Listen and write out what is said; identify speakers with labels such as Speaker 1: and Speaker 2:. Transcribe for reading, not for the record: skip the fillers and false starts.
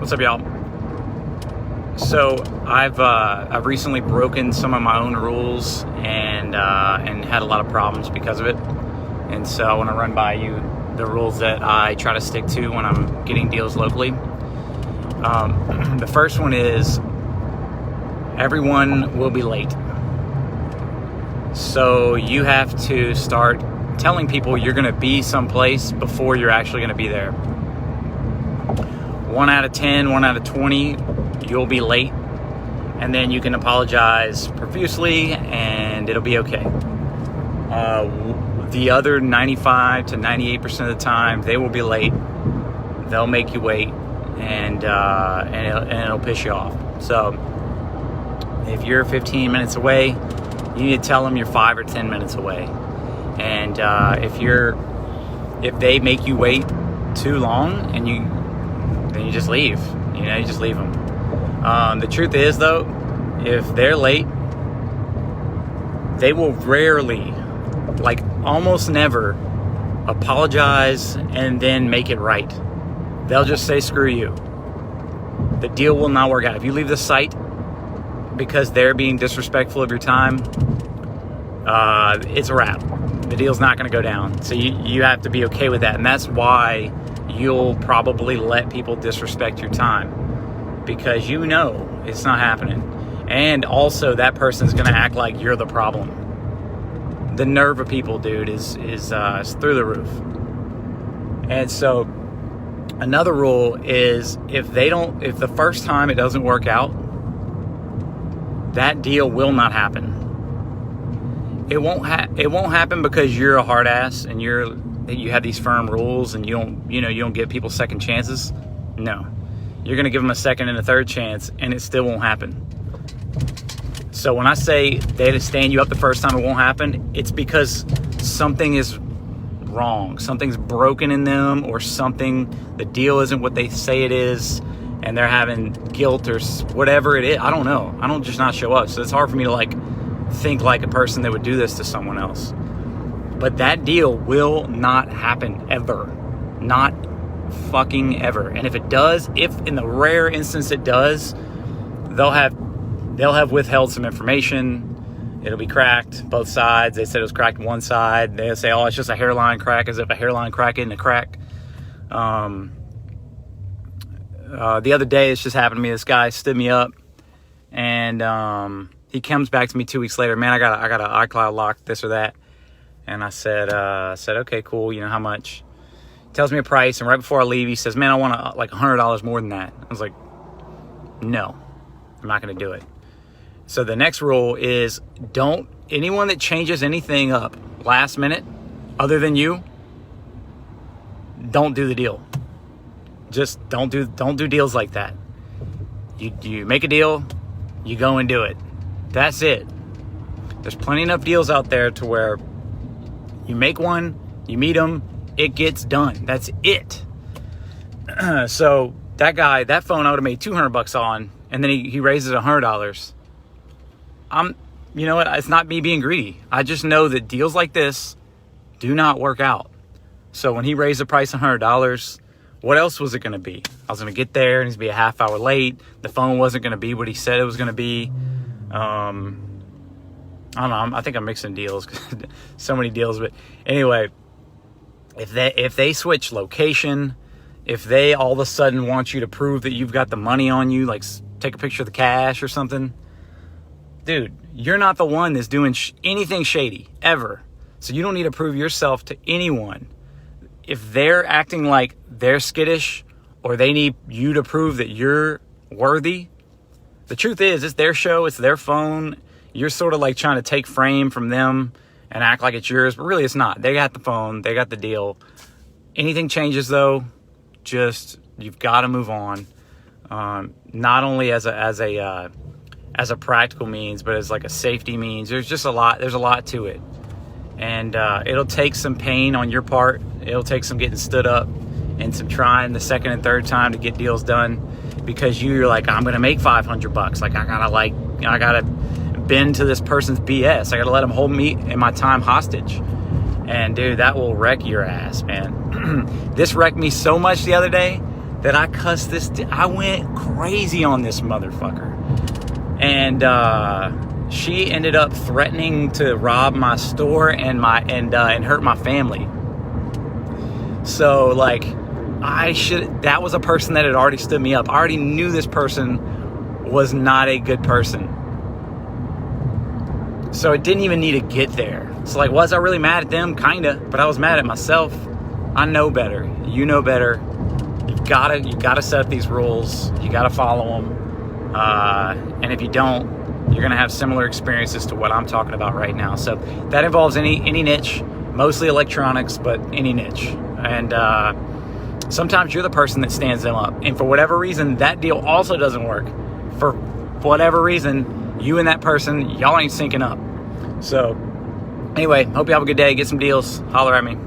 Speaker 1: What's up, y'all? So I've recently broken some of my own rules and had a lot of problems because of it. And so I want to run by you the rules that I try to stick to when I'm getting deals locally. The first one is everyone will be late. So you have to start telling people you're going to be someplace before you're actually going to be there. 1 out of 10, 1 out of 20, you'll be late, and then you can apologize profusely and it'll be okay. The other 95 to 98% of the time, they will be late. They'll make you wait, and it'll piss you off. So if you're 15 minutes away, you need to tell them you're 5 or 10 minutes away. And if they make you wait too long, then you just leave. You just leave them. The truth is, though, if they're late, they will rarely, like almost never, apologize and then make it right. They'll just say, screw you. The deal will not work out. If you leave the site because they're being disrespectful of your time, it's a wrap. The deal's not going to go down. So you have to be okay with that. And that's why you'll probably let people disrespect your time, because you know it's not happening. And also that person's going to act like you're the problem. The nerve of people, dude, is through the roof. And so another rule is if the first time it doesn't work out, that deal will not happen. It won't happen because you're a hard ass and you have these firm rules and you don't give people second chances. No, you're going to give them a second and a third chance, and it still won't happen. So when I say they stand you up the first time, it won't happen, it's because something is wrong. Something's broken in them, or the deal isn't what they say it is, and they're having guilt or whatever it is. I don't know. I don't just not show up. So it's hard for me to think like a person that would do this to someone else. But that deal will not happen ever. Not fucking ever. And if it does, if in the rare instance it does, they'll have withheld some information. It'll be cracked, both sides. They said it was cracked one side. They'll say, oh, it's just a hairline crack, as if a hairline crack isn't a crack. The other day, it's just happened to me. This guy stood me up, and he comes back to me 2 weeks later. Man, I got an iCloud lock, this or that. And I said, okay, cool. How much? He tells me a price, and right before I leave, he says, man, I want $100 more than that. I was like, no, I'm not going to do it. So the next rule is anyone that changes anything up last minute, other than you, don't do the deal. Just don't do deals like that. You make a deal, you go and do it. That's it. There's plenty enough deals out there to where you make one, you meet them, it gets done. That's it. So that guy, that phone I would have made $200 on, and then he raises $100. You know what? It's not me being greedy. I just know that deals like this do not work out. So when he raised the price $100, what else was it going to be? I was going to get there and he's be a half hour late. The phone wasn't going to be what he said it was going to be. I don't know. I think I'm mixing deals. So many deals. But anyway, if they switch location, if they all of a sudden want you to prove that you've got the money on you, like take a picture of the cash or something, dude, you're not the one that's doing anything shady ever. So you don't need to prove yourself to anyone. If they're acting like they're skittish, or they need you to prove that you're worthy, the truth is, it's their show, it's their phone. You're sort of like trying to take frame from them and act like it's yours, but really it's not. They got the phone, they got the deal. Anything changes though, you've got to move on. Not only as a practical means, but as like a safety means. There's a lot to it. And it'll take some pain on your part. It'll take some getting stood up and some trying the second and third time to get deals done, because you're like, I'm going to make $500. I gotta bend to this person's BS. I gotta let them hold me and my time hostage. And dude, that will wreck your ass, man. This wrecked me so much the other day that I cussed this. I went crazy on this motherfucker. And she ended up threatening to rob my store and hurt my family. So like, that was a person that had already stood me up. I already knew this person was not a good person. So it didn't even need to get there. So like, was I really mad at them? Kinda, but I was mad at myself. I know better. You know better. You gotta set up these rules. You gotta follow them. And if you don't, you're gonna have similar experiences to what I'm talking about right now. So that involves any niche, mostly electronics, but any niche. And sometimes you're the person that stands them up. And for whatever reason, that deal also doesn't work. For whatever reason, you and that person, y'all ain't syncing up. So anyway, hope you have a good day. Get some deals. Holler at me.